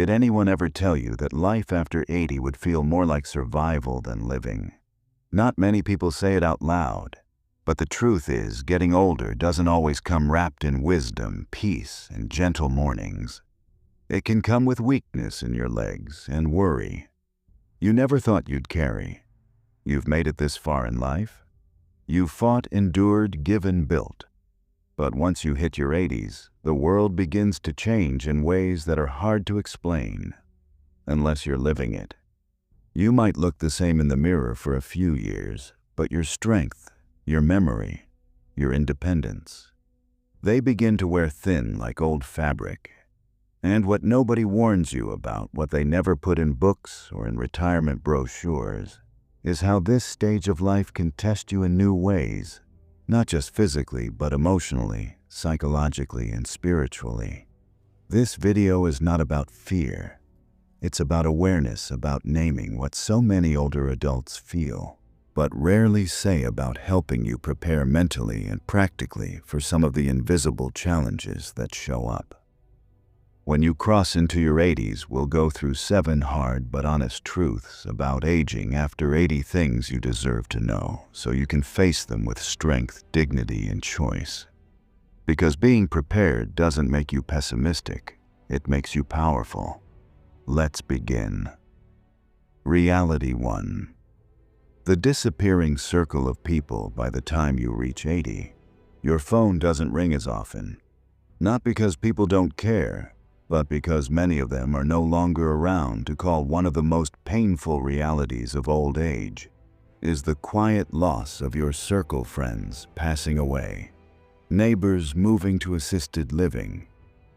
Did anyone ever tell you that life after 80 would feel more like survival than living? Not many people say it out loud, but the truth is, getting older doesn't always come wrapped in wisdom, peace, and gentle mornings. It can come with weakness in your legs and worry you never thought you'd carry. You've made it this far in life. You've fought, endured, given, built. But once you hit your 80s, the world begins to change in ways that are hard to explain, unless you're living it. You might look the same in the mirror for a few years, but your strength, your memory, your independence, they begin to wear thin like old fabric. And what nobody warns you about, what they never put in books or in retirement brochures, is how this stage of life can test you in new ways, not just physically, but emotionally, psychologically, and spiritually. This video is not about fear. It's about awareness, about naming what so many older adults feel, but rarely say, about helping you prepare mentally and practically for some of the invisible challenges that show up. When you cross into your 80s, we'll go through 7 hard but honest truths about aging after 80, things you deserve to know, so you can face them with strength, dignity, and choice. Because being prepared doesn't make you pessimistic, it makes you powerful. Let's begin. Reality 1. The disappearing circle of people by the time you reach 80. Your phone doesn't ring as often. Not because people don't care, but because many of them are no longer around to call. One of the most painful realities of old age is the quiet loss of your circle friends passing away, neighbors moving to assisted living,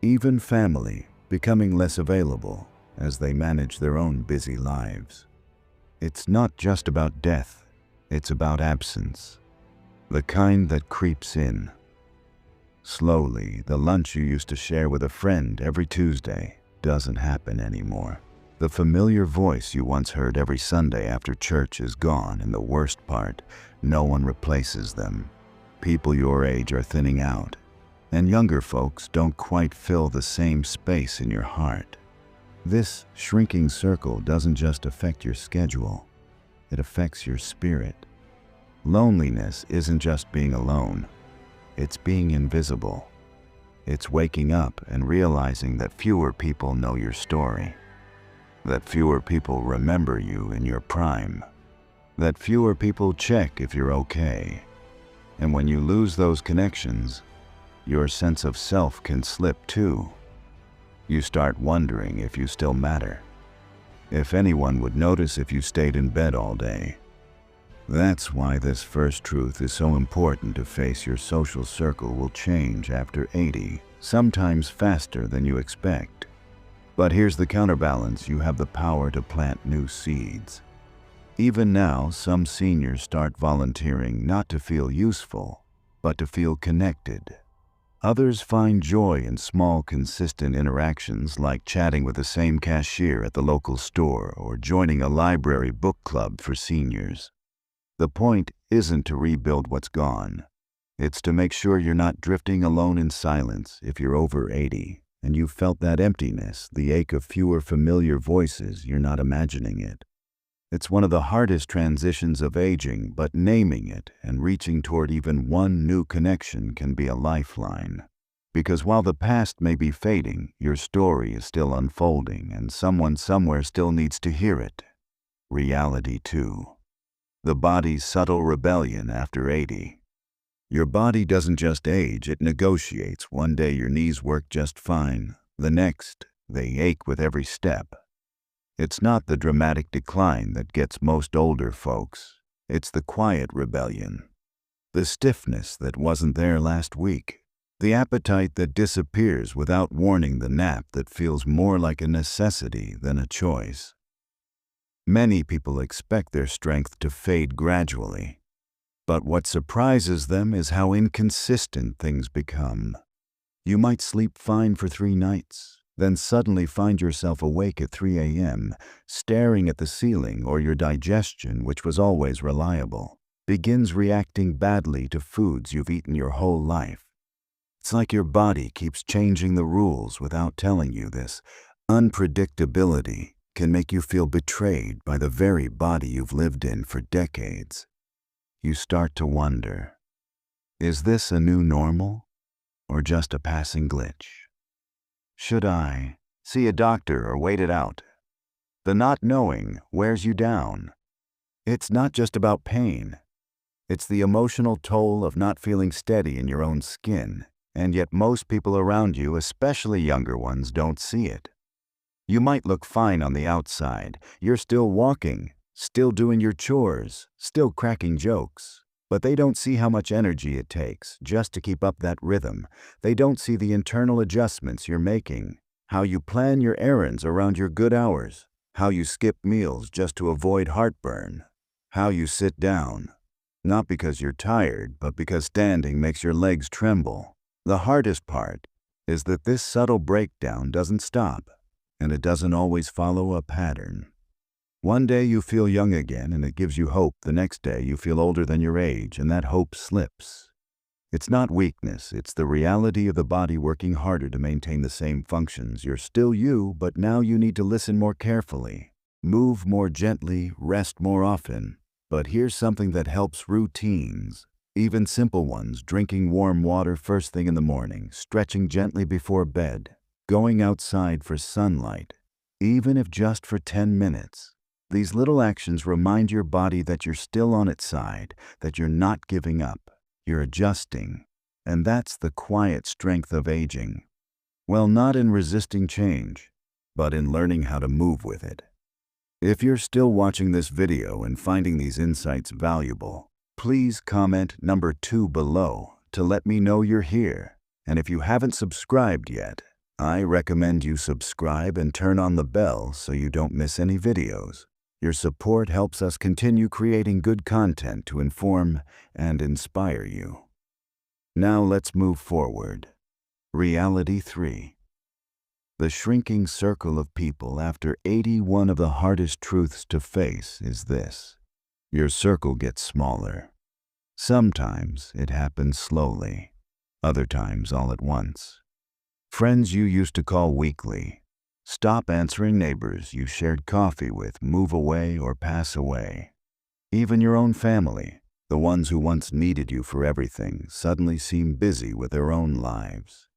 even family becoming less available as they manage their own busy lives. It's not just about death, it's about absence, the kind that creeps in. Slowly, the lunch you used to share with a friend every Tuesday doesn't happen anymore. The familiar voice you once heard every Sunday after church is gone, and the worst part, no one replaces them. People your age are thinning out, and younger folks don't quite fill the same space in your heart. This shrinking circle doesn't just affect your schedule, it affects your spirit. Loneliness isn't just being alone. It's being invisible. It's waking up and realizing that fewer people know your story, that fewer people remember you in your prime, that fewer people check if you're okay. And when you lose those connections, your sense of self can slip too. You start wondering if you still matter, if anyone would notice if you stayed in bed all day. That's why this first truth is so important to face. Your social circle will change after 80, sometimes faster than you expect. But here's the counterbalance: you have the power to plant new seeds. Even now, some seniors start volunteering not to feel useful, but to feel connected. Others find joy in small, consistent interactions, like chatting with the same cashier at the local store or joining a library book club for seniors. The point isn't to rebuild what's gone. It's to make sure you're not drifting alone in silence. If you're over 80 and you've felt that emptiness, the ache of fewer familiar voices, you're not imagining it. It's one of the hardest transitions of aging, but naming it and reaching toward even one new connection can be a lifeline. Because while the past may be fading, your story is still unfolding, and someone somewhere still needs to hear it. Reality 2. The body's subtle rebellion after 80. Your body doesn't just age, it negotiates. One day your knees work just fine. The next, they ache with every step. It's not the dramatic decline that gets most older folks. It's the quiet rebellion. The stiffness that wasn't there last week. The appetite that disappears without warning. The nap that feels more like a necessity than a choice. Many people expect their strength to fade gradually, but what surprises them is how inconsistent things become. You might sleep fine for 3 nights, then suddenly find yourself awake at 3 a.m., staring at the ceiling, or your digestion, which was always reliable, begins reacting badly to foods you've eaten your whole life. It's like your body keeps changing the rules without telling you. This Unpredictability can make you feel betrayed by the very body you've lived in for decades. You start to wonder, is this a new normal or just a passing glitch? Should I see a doctor or wait it out? The not knowing wears you down. It's not just about pain. It's the emotional toll of not feeling steady in your own skin, and yet most people around you, especially younger ones, don't see it. You might look fine on the outside. You're still walking, still doing your chores, still cracking jokes. But they don't see how much energy it takes just to keep up that rhythm. They don't see the internal adjustments you're making, how you plan your errands around your good hours, how you skip meals just to avoid heartburn, how you sit down, not because you're tired, but because standing makes your legs tremble. The hardest part is that this subtle breakdown doesn't stop, and it doesn't always follow a pattern. One day you feel young again and it gives you hope. The next day you feel older than your age and that hope slips. It's not weakness, it's the reality of the body working harder to maintain the same functions. You're still you, but now you need to listen more carefully, move more gently, rest more often. But here's something that helps: routines. Even simple ones: drinking warm water first thing in the morning, stretching gently before bed, going outside for sunlight, even if just for 10 minutes. These little actions remind your body that you're still on its side, that you're not giving up, you're adjusting. And that's the quiet strength of aging. Well, not in resisting change, but in learning how to move with it. If you're still watching this video and finding these insights valuable, please comment number 2 below to let me know you're here. And if you haven't subscribed yet, I recommend you subscribe and turn on the bell so you don't miss any videos. Your support helps us continue creating good content to inform and inspire you. Now let's move forward. Reality 3. The shrinking circle of people after 80. One of the hardest truths to face is this: your circle gets smaller. Sometimes it happens slowly, other times all at once. Friends you used to call weekly stop answering. Neighbors you shared coffee with move away or pass away. Even your own family, the ones who once needed you for everything, suddenly seem busy with their own lives.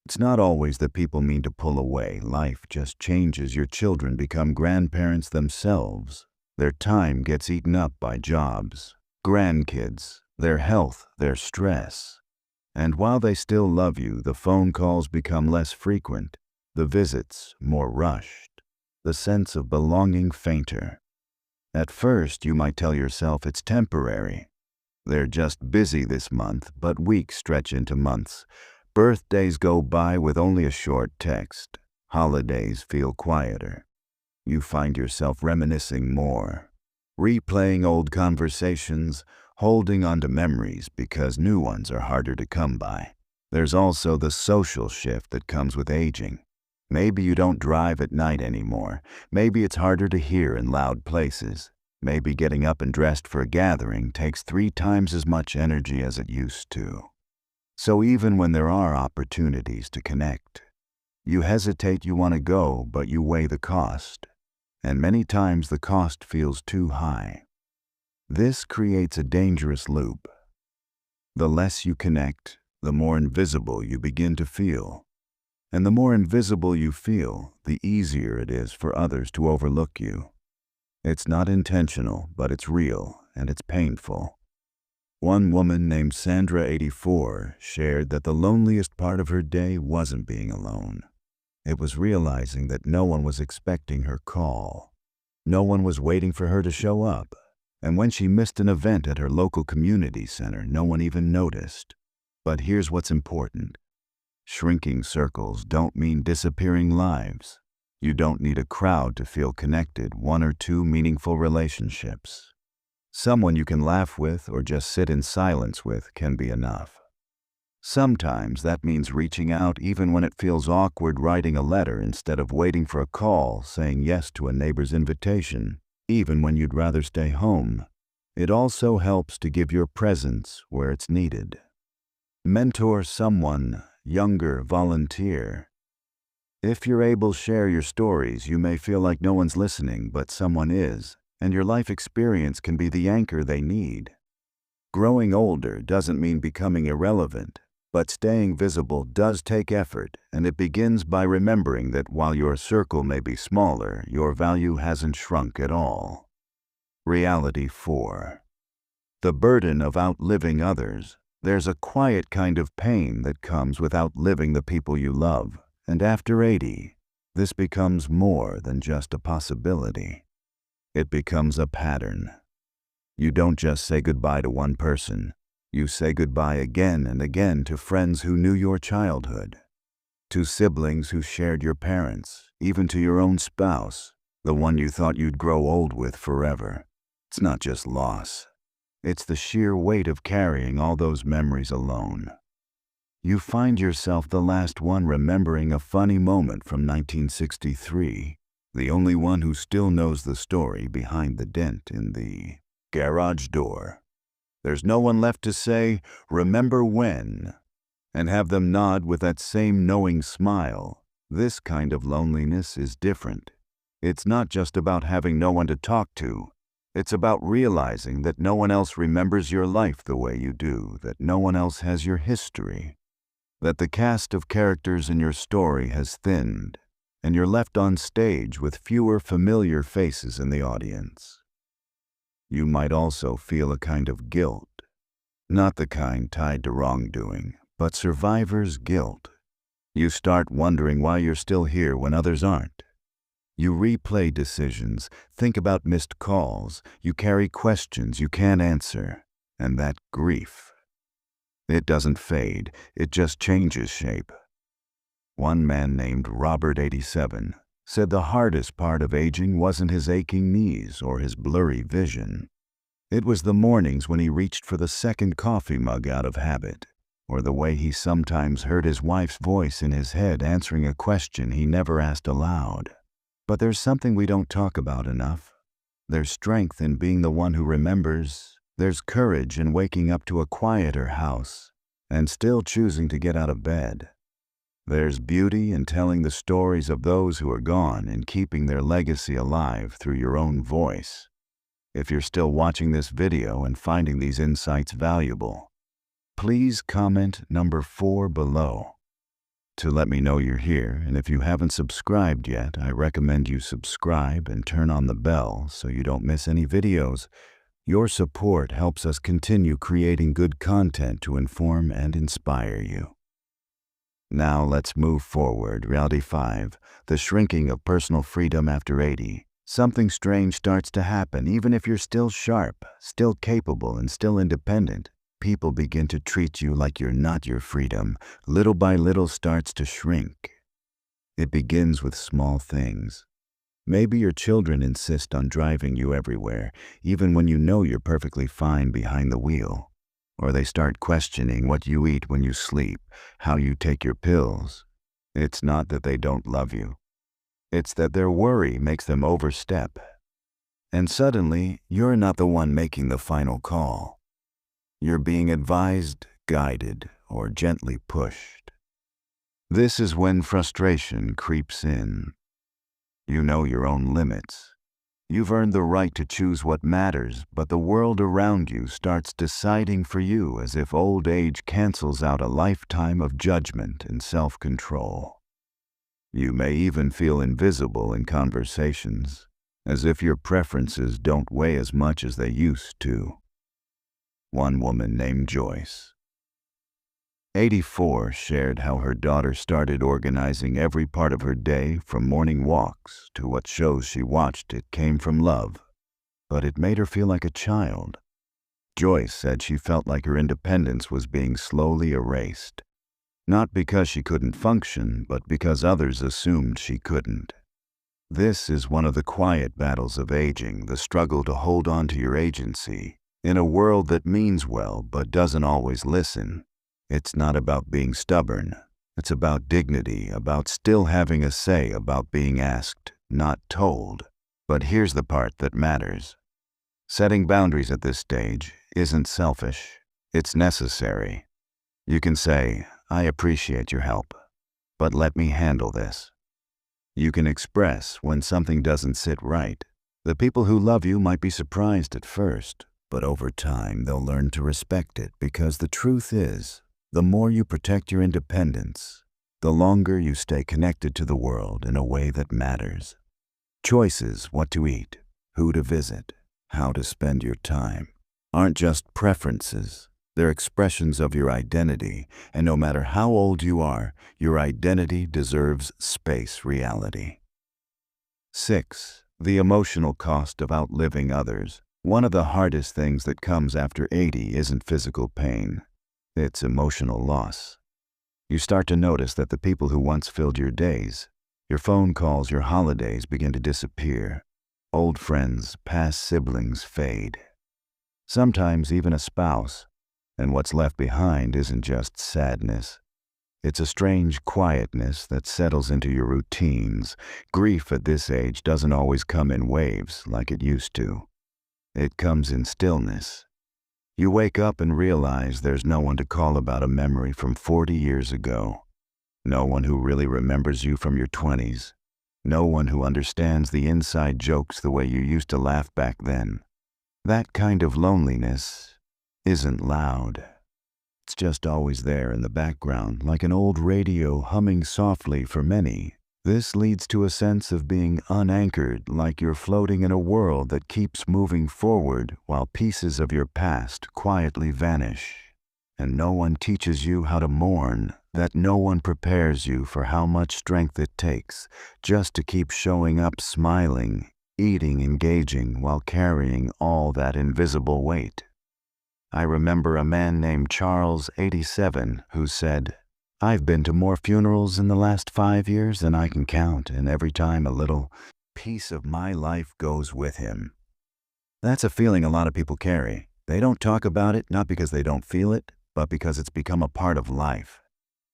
It's not always that people mean to pull away. Life just changes. Your children become grandparents themselves. Their time gets eaten up by jobs, grandkids, their health, their stress. And while they still love you, the phone calls become less frequent, the visits more rushed, the sense of belonging fainter. At first, you might tell yourself it's temporary. They're just busy this month, but weeks stretch into months. Birthdays go by with only a short text. Holidays feel quieter. You find yourself reminiscing more, replaying old conversations, holding on to memories because new ones are harder to come by. There's also the social shift that comes with aging. Maybe you don't drive at night anymore. Maybe it's harder to hear in loud places. Maybe getting up and dressed for a gathering takes 3 times as much energy as it used to. So even when there are opportunities to connect, you hesitate. You want to go, but you weigh the cost. And many times the cost feels too high. This creates a dangerous loop. The less you connect, the more invisible you begin to feel. And the more invisible you feel, the easier it is for others to overlook you. It's not intentional, but it's real, and it's painful. One woman named Sandra, 84, shared that the loneliest part of her day wasn't being alone. It was realizing that no one was expecting her call. No one was waiting for her to show up. And when she missed an event at her local community center, no one even noticed. But here's what's important. Shrinking circles don't mean disappearing lives. You don't need a crowd to feel connected. 1 or 2 meaningful relationships, someone you can laugh with or just sit in silence with, can be enough. Sometimes that means reaching out even when it feels awkward, writing a letter instead of waiting for a call, saying yes to a neighbor's invitation, even when you'd rather stay home. It also helps to give your presence where it's needed. Mentor someone younger, volunteer. If you're able to share your stories, you may feel like no one's listening, but someone is, and your life experience can be the anchor they need. Growing older doesn't mean becoming irrelevant, but staying visible does take effort, and it begins by remembering that while your circle may be smaller, your value hasn't shrunk at all. Reality 4. The burden of outliving others. There's a quiet kind of pain that comes with outliving the people you love, and after 80, this becomes more than just a possibility. It becomes a pattern. You don't just say goodbye to one person. You say goodbye again and again to friends who knew your childhood, to siblings who shared your parents, even to your own spouse, the one you thought you'd grow old with forever. It's not just loss. It's the sheer weight of carrying all those memories alone. You find yourself the last one remembering a funny moment from 1963, the only one who still knows the story behind the dent in the garage door. There's no one left to say, "Remember when?" and have them nod with that same knowing smile. This kind of loneliness is different. It's not just about having no one to talk to. It's about realizing that no one else remembers your life the way you do, that no one else has your history, that the cast of characters in your story has thinned, and you're left on stage with fewer familiar faces in the audience. You might also feel a kind of guilt, not the kind tied to wrongdoing, but survivor's guilt. You start wondering why you're still here when others aren't. You replay decisions, think about missed calls, you carry questions you can't answer, and that grief. It doesn't fade, it just changes shape. One man named Robert, 87, said the hardest part of aging wasn't his aching knees or his blurry vision. It was the mornings when he reached for the second coffee mug out of habit, or the way he sometimes heard his wife's voice in his head answering a question he never asked aloud. But there's something we don't talk about enough. There's strength in being the one who remembers. There's courage in waking up to a quieter house and still choosing to get out of bed. There's beauty in telling the stories of those who are gone and keeping their legacy alive through your own voice. If you're still watching this video and finding these insights valuable, please comment number 4 below to let me know you're here, and if you haven't subscribed yet, I recommend you subscribe and turn on the bell so you don't miss any videos. Your support helps us continue creating good content to inform and inspire you. Now let's move forward. Reality 5. The shrinking of personal freedom after 80. Something strange starts to happen. Even if you're still sharp, still capable, and still independent, people begin to treat you like you're not your freedom. Little by little starts to shrink. It begins with small things. Maybe your children insist on driving you everywhere, even when you know you're perfectly fine behind the wheel. Or they start questioning what you eat when you sleep, how you take your pills. It's not that they don't love you. It's that their worry makes them overstep. And suddenly, you're not the one making the final call. You're being advised, guided, or gently pushed. This is when frustration creeps in. You know your own limits. You've earned the right to choose what matters, but the world around you starts deciding for you as if old age cancels out a lifetime of judgment and self-control. You may even feel invisible in conversations, as if your preferences don't weigh as much as they used to. One woman named Joyce, 84, shared how her daughter started organizing every part of her day, from morning walks to what shows she watched. It came from love, but it made her feel like a child. Joyce said she felt like her independence was being slowly erased, not because she couldn't function, but because others assumed she couldn't. This is one of the quiet battles of aging, the struggle to hold on to your agency in a world that means well but doesn't always listen. It's not about being stubborn. It's about dignity, about still having a say, about being asked, not told. But here's the part that matters. Setting boundaries at this stage isn't selfish. It's necessary. You can say, "I appreciate your help, but let me handle this." You can express when something doesn't sit right. The people who love you might be surprised at first, but over time they'll learn to respect it because the truth is, the more you protect your independence, the longer you stay connected to the world in a way that matters. Choices, what to eat, who to visit, how to spend your time, aren't just preferences. They're expressions of your identity, and no matter how old you are, your identity deserves space reality. 6. The emotional cost of outliving others. One of the hardest things that comes after 80 isn't physical pain. It's emotional loss. You start to notice that the people who once filled your days, your phone calls, your holidays begin to disappear. Old friends, past siblings fade. Sometimes even a spouse. And what's left behind isn't just sadness. It's a strange quietness that settles into your routines. Grief at this age doesn't always come in waves like it used to. It comes in stillness. You wake up and realize there's no one to call about a memory from 40 years ago. No one who really remembers you from your 20s. No one who understands the inside jokes the way you used to laugh back then. That kind of loneliness isn't loud. It's just always there in the background, like an old radio humming softly for many. This leads to a sense of being unanchored, like you're floating in a world that keeps moving forward while pieces of your past quietly vanish. And no one teaches you how to mourn, that no one prepares you for how much strength it takes just to keep showing up smiling, eating, engaging while carrying all that invisible weight. I remember a man named Charles, 87, who said, "I've been to more funerals in the last 5 years than I can count, and every time a little piece of my life goes with him." That's a feeling a lot of people carry. They don't talk about it, not because they don't feel it, but because it's become a part of life.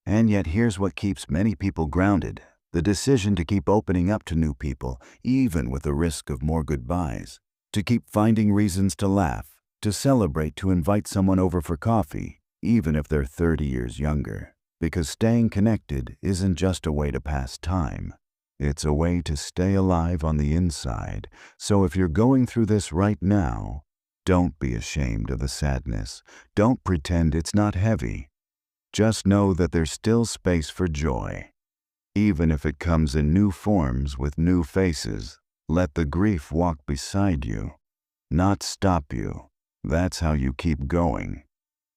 And yet here's what keeps many people grounded: the decision to keep opening up to new people, even with the risk of more goodbyes, to keep finding reasons to laugh, to celebrate, to invite someone over for coffee, even if they're 30 years younger. Because staying connected isn't just a way to pass time. It's a way to stay alive on the inside. So if you're going through this right now, don't be ashamed of the sadness. Don't pretend it's not heavy. Just know that there's still space for joy. Even if it comes in new forms with new faces, let the grief walk beside you, not stop you. That's how you keep going.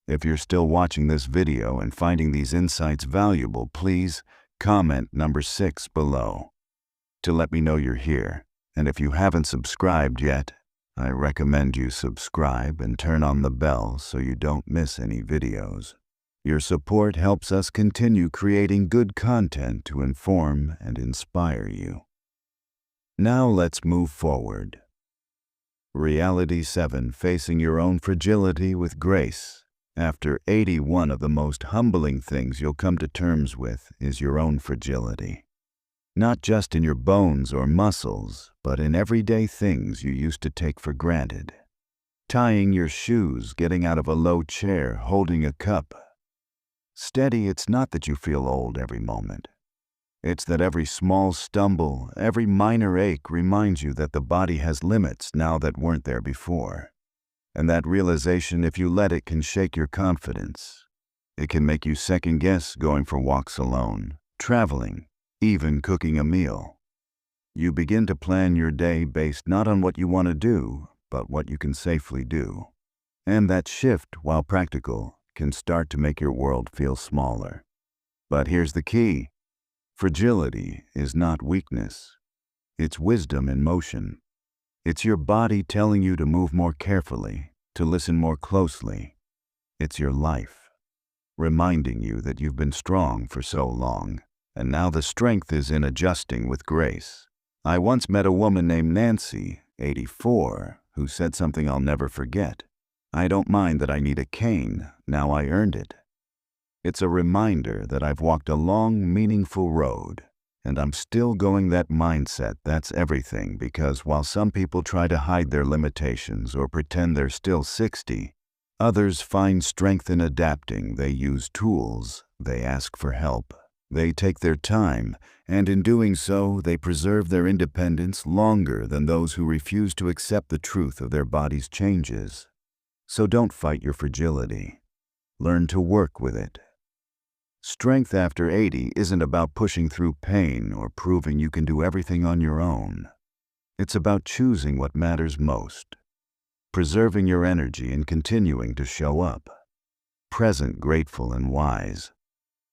If you're still watching this video and finding these insights valuable, please comment number 6 below to let me know you're here. And if you haven't subscribed yet, I recommend you subscribe and turn on the bell so you don't miss any videos. Your support helps us continue creating good content to inform and inspire you. Now let's move forward. Reality 7. Facing your own fragility with grace. After 80, one of the most humbling things you'll come to terms with is your own fragility. Not just in your bones or muscles, but in everyday things you used to take for granted. Tying your shoes, getting out of a low chair, holding a cup. Steady, it's not that you feel old every moment. It's that every small stumble, every minor ache reminds you that the body has limits now that weren't there before. And that realization, if you let it, can shake your confidence. It can make you second-guess going for walks alone, traveling, even cooking a meal. You begin to plan your day based not on what you want to do, but what you can safely do. And that shift, while practical, can start to make your world feel smaller. But here's the key. Fragility is not weakness. It's wisdom in motion. It's your body telling you to move more carefully, to listen more closely. It's your life, reminding you that you've been strong for so long, and now the strength is in adjusting with grace. I once met a woman named Nancy, 84, who said something I'll never forget. "I don't mind that I need a cane, now I earned it." It's a reminder that I've walked a long, meaningful road, and I'm still going. That mindset, that's everything, because while some people try to hide their limitations or pretend they're still 60, others find strength in adapting. They use tools, they ask for help, They take their time, and in doing so, they preserve their independence longer than those who refuse to accept the truth of their body's changes. So don't fight your fragility. Learn to work with it. Strength after 80 isn't about pushing through pain or proving you can do everything on your own. It's about choosing what matters most, preserving your energy and continuing to show up. Present, grateful, and wise.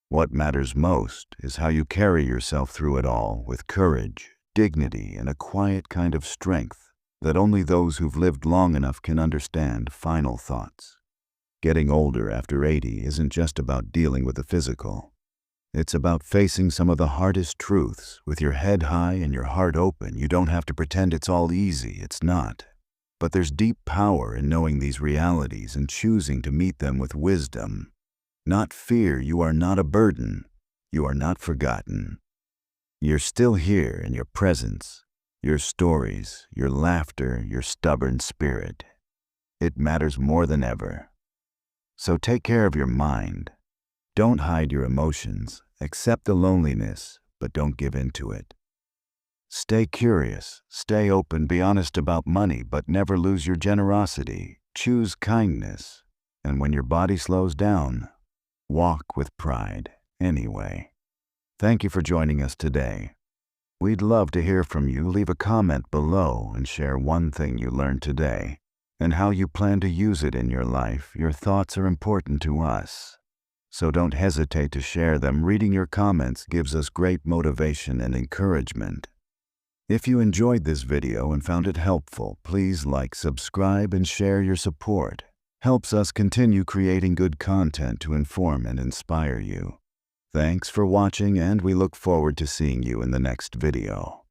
What matters most is how you carry yourself through it all with courage, dignity, and a quiet kind of strength that only those who've lived long enough can understand. Final thoughts. Getting older after 80 isn't just about dealing with the physical. It's about facing some of the hardest truths with your head high and your heart open. You don't have to pretend it's all easy. It's not. But there's deep power in knowing these realities and choosing to meet them with wisdom. Not fear. You are not a burden. You are not forgotten. You're still here in your presence, your stories, your laughter, your stubborn spirit. It matters more than ever. So take care of your mind. Don't hide your emotions. Accept the loneliness, but don't give in to it. Stay curious, stay open, be honest about money, but never lose your generosity. Choose kindness, and when your body slows down, walk with pride anyway. Thank you for joining us today. We'd love to hear from you. Leave a comment below and share one thing you learned today and how you plan to use it in your life. Your thoughts are important to us, so don't hesitate to share them. Reading your comments gives us great motivation and encouragement. If you enjoyed this video and found it helpful, please like, subscribe, and share. Your support helps us continue creating good content to inform and inspire you. Thanks for watching, and we look forward to seeing you in the next video.